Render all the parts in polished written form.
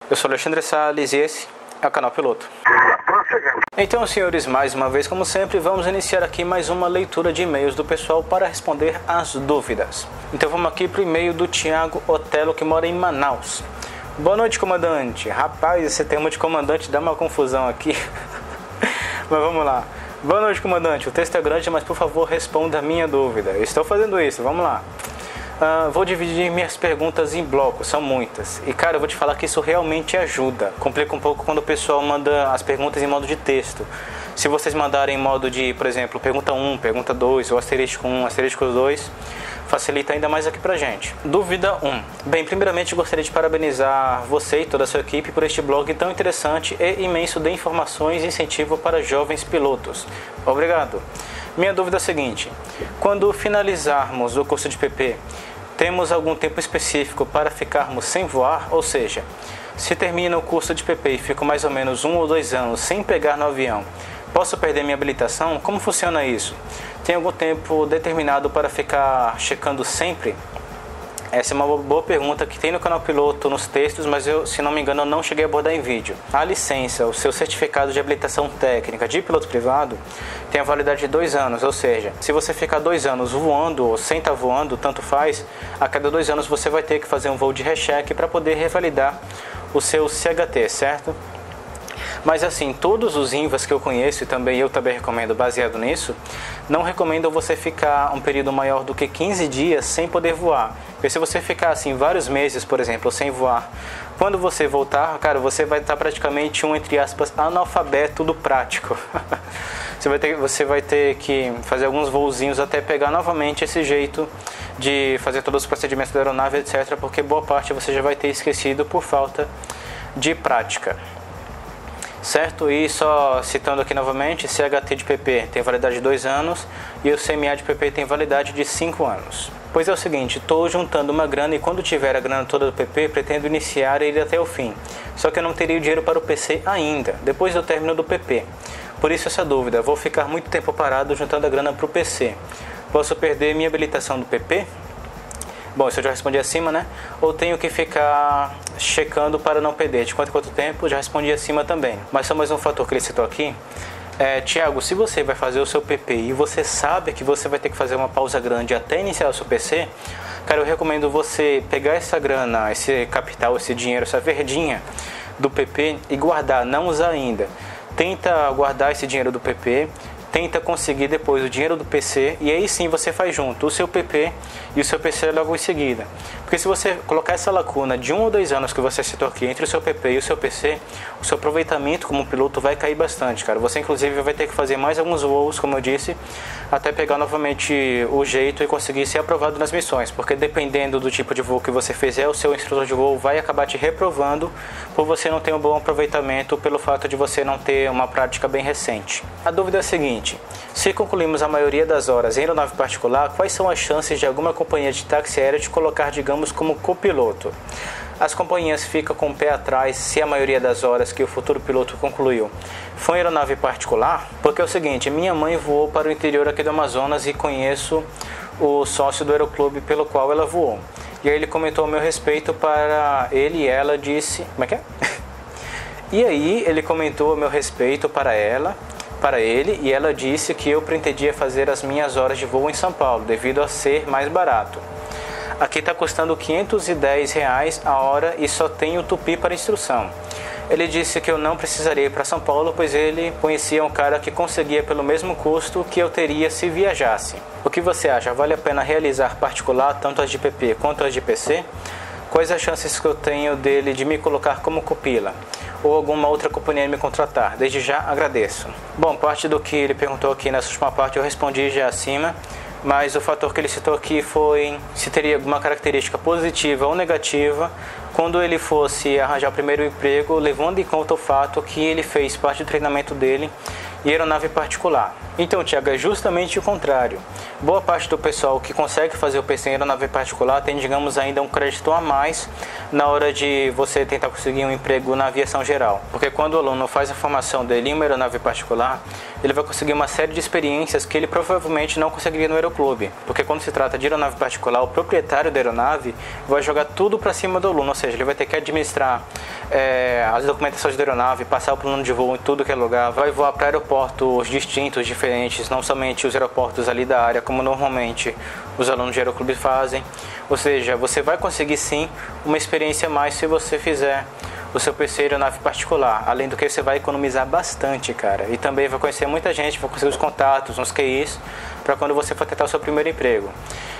Eu sou Alexandre Salles e esse é o canal Piloto. Então, senhores, mais uma vez, como sempre, vamos iniciar aqui mais uma leitura de e-mails do pessoal para responder as dúvidas. Então vamos aqui para o e-mail do Thiago Otelo, que mora em Manaus. Boa noite, comandante. Rapaz, esse termo de comandante dá uma confusão aqui. Mas vamos lá. Boa noite, comandante. O texto é grande, mas por favor responda a minha dúvida. Eu estou fazendo isso, vamos lá. Vou dividir minhas perguntas em blocos, são muitas. E cara, eu vou te falar que isso realmente ajuda. Complica um pouco quando o pessoal manda as perguntas em modo de texto. Se vocês mandarem em modo de, por exemplo, pergunta 1, pergunta 2, ou asterisco 1, asterisco 2, facilita ainda mais aqui pra gente. Dúvida 1. Bem, primeiramente gostaria de parabenizar você e toda a sua equipe por este blog tão interessante e imenso de informações e incentivo para jovens pilotos. Obrigado. Minha dúvida é a seguinte: quando finalizarmos o curso de PP, temos algum tempo específico para ficarmos sem voar? Ou seja, se termina o curso de PP e fico mais ou menos 1 ou 2 anos sem pegar no avião, posso perder minha habilitação? Como funciona isso? Tem algum tempo determinado para ficar checando sempre? Essa é uma boa pergunta que tem no canal Piloto, nos textos, mas eu, se não me engano, eu não cheguei a abordar em vídeo. A licença, o seu certificado de habilitação técnica de piloto privado, tem a validade de 2 anos, ou seja, se você ficar 2 anos voando ou sem estar voando, tanto faz, a cada 2 anos você vai ter que fazer um voo de recheque para poder revalidar o seu CHT, certo? Mas assim, todos os INVAs que eu conheço, e também eu recomendo baseado nisso, não recomendam você ficar um período maior do que 15 dias sem poder voar. Porque se você ficar assim vários meses, por exemplo, sem voar, quando você voltar, cara, você vai estar praticamente entre aspas, analfabeto do prático. Você vai ter que fazer alguns voozinhos até pegar novamente esse jeito de fazer todos os procedimentos da aeronave, etc. Porque boa parte você já vai ter esquecido por falta de prática. Certo? E só citando aqui novamente, CHT de PP tem validade de 2 anos e o CMA de PP tem validade de 5 anos. Pois é o seguinte, estou juntando uma grana e quando tiver a grana toda do PP, pretendo iniciar ele até o fim. Só que eu não teria o dinheiro para o PC ainda, depois do término do PP. Por isso essa dúvida, vou ficar muito tempo parado juntando a grana para o PC. Posso perder minha habilitação do PP? Bom, isso eu já respondi acima, né? Ou tenho que ficar checando para não perder? De quanto tempo? Já respondi acima também. Mas só mais um fator que ele citou aqui. Tiago, se você vai fazer o seu PP e você sabe que você vai ter que fazer uma pausa grande até iniciar o seu PC, cara, eu recomendo você pegar essa grana, esse capital, esse dinheiro, essa verdinha do PP e guardar, não usar ainda. Tenta guardar esse dinheiro do PP, tenta conseguir depois o dinheiro do PC e aí sim você faz junto o seu PP e o seu PC logo em seguida. Porque se você colocar essa lacuna de 1 ou 2 anos que você citou aqui entre o seu PP e o seu PC, o seu aproveitamento como piloto vai cair bastante, cara. Você inclusive vai ter que fazer mais alguns voos, como eu disse, até pegar novamente o jeito e conseguir ser aprovado nas missões. Porque dependendo do tipo de voo que você fizer, o seu instrutor de voo vai acabar te reprovando por você não ter um bom aproveitamento pelo fato de você não ter uma prática bem recente. A dúvida é a seguinte: se concluímos a maioria das horas em aeronave particular, quais são as chances de alguma companhia de táxi aéreo te colocar, digamos, como copiloto? As companhias ficam com o pé atrás se a maioria das horas que o futuro piloto concluiu foi em aeronave particular? Porque é o seguinte, minha mãe voou para o interior aqui do Amazonas e conheço o sócio do aeroclube pelo qual ela voou. E aí ele comentou a meu respeito para ele e ela disse... Como é que é? E aí ele comentou a meu respeito para ele e ela disse que eu pretendia fazer as minhas horas de voo em São Paulo, devido a ser mais barato. Aqui está custando R$510 a hora e só tem o Tupi para instrução. Ele disse que eu não precisaria ir para São Paulo, pois ele conhecia um cara que conseguia pelo mesmo custo que eu teria se viajasse. O que você acha? Vale a pena realizar particular, tanto as de PP quanto as de PC? Quais as chances que eu tenho dele de me colocar como copila? Ou alguma outra companhia me contratar? Desde já agradeço. Bom, parte do que ele perguntou aqui nessa última parte eu respondi já acima. Mas o fator que ele citou aqui foi se teria alguma característica positiva ou negativa quando ele fosse arranjar o primeiro emprego, levando em conta o fato que ele fez parte do treinamento dele em aeronave particular. Então, Thiago, é justamente o contrário. Boa parte do pessoal que consegue fazer o PC em aeronave particular tem, digamos, ainda um crédito a mais na hora de você tentar conseguir um emprego na aviação geral. Porque quando o aluno faz a formação dele em uma aeronave particular, ele vai conseguir uma série de experiências que ele provavelmente não conseguiria no aeroclube. Porque quando se trata de aeronave particular, o proprietário da aeronave vai jogar tudo para cima do aluno, ou seja, ele vai ter que administrar as documentações da aeronave, passar o plano de voo em tudo que é lugar, vai voar para aeroportos distintos, diferentes, não somente os aeroportos ali da área, como normalmente os alunos de aeroclube fazem. Ou seja, você vai conseguir sim uma experiência a mais se você fizer o seu PC aeronave particular, além do que você vai economizar bastante, cara, e também vai conhecer muita gente, vai conseguir os contatos, uns QIs, para quando você for tentar o seu primeiro emprego.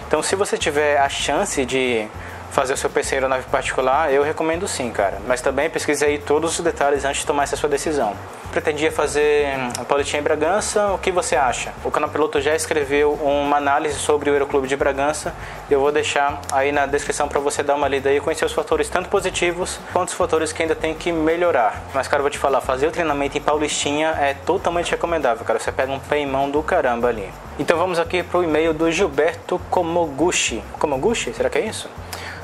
Então, se você tiver a chance de fazer o seu PC aeronave particular, eu recomendo sim, cara, mas também pesquise aí todos os detalhes antes de tomar essa sua decisão. Pretendia fazer a Paulistinha em Bragança, o que você acha? O Canal Piloto já escreveu uma análise sobre o Aeroclube de Bragança, eu vou deixar aí na descrição para você dar uma lida aí e conhecer os fatores tanto positivos quanto os fatores que ainda tem que melhorar. Mas, cara, eu vou te falar, fazer o treinamento em Paulistinha é totalmente recomendável, cara, você pega um peimão do caramba ali. Então vamos aqui pro e-mail do Gilberto Komoguchi. Komoguchi? Será que é isso?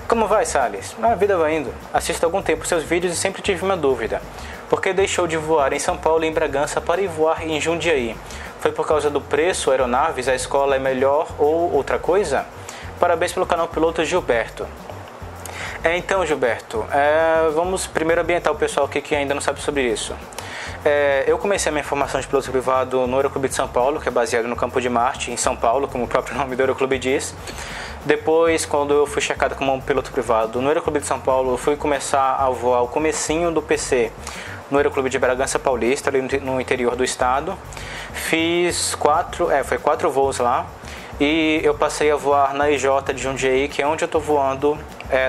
Como vai, Salles? A vida vai indo. Assisto há algum tempo seus vídeos e sempre tive uma dúvida. Por que deixou de voar em São Paulo e em Bragança para ir voar em Jundiaí? Foi por causa do preço, aeronaves, a escola é melhor ou outra coisa? Parabéns pelo canal Piloto Gilberto. Então, Gilberto, vamos primeiro ambientar o pessoal aqui que ainda não sabe sobre isso. Eu comecei a minha formação de piloto privado no Aeroclube de São Paulo, que é baseado no Campo de Marte, em São Paulo, como o próprio nome do Aeroclube diz. Depois, quando eu fui checado como um piloto privado no Aeroclube de São Paulo, eu fui começar a voar o comecinho do PC no Aeroclube de Bragança Paulista, ali no interior do estado. Fiz 4 voos lá e eu passei a voar na IJ de Jundiaí, que é onde eu estou voando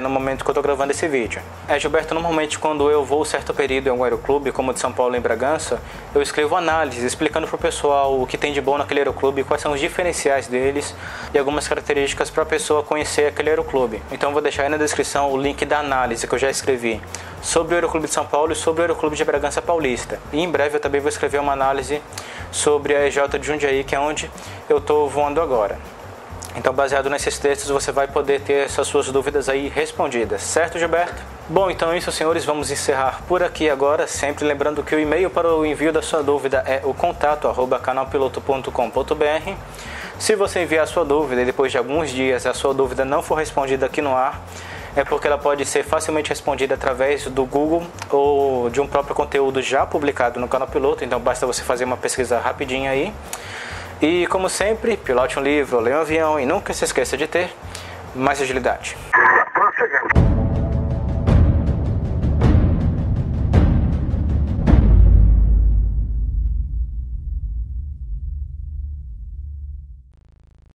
no momento que eu estou gravando esse vídeo. Gilberto, normalmente quando eu vou certo período em algum aeroclube, como o de São Paulo em Bragança, eu escrevo análises explicando para o pessoal o que tem de bom naquele aeroclube, quais são os diferenciais deles e algumas características para a pessoa conhecer aquele aeroclube. Então eu vou deixar aí na descrição o link da análise que eu já escrevi sobre o Aeroclube de São Paulo e sobre o Aeroclube de Bragança Paulista. E em breve eu também vou escrever uma análise sobre a EJ de Jundiaí, que é onde eu estou voando agora. Então, baseado nesses textos, você vai poder ter essas suas dúvidas aí respondidas, certo, Gilberto? Bom, então é isso, senhores, vamos encerrar por aqui agora, sempre lembrando que o e-mail para o envio da sua dúvida é o contato@canalpiloto.com.br. Se você enviar a sua dúvida e depois de alguns dias a sua dúvida não for respondida aqui no ar, é porque ela pode ser facilmente respondida através do Google ou de um próprio conteúdo já publicado no Canal Piloto, então basta você fazer uma pesquisa rapidinha aí. E como sempre, pilote um livro, leia um avião e nunca se esqueça de ter mais agilidade.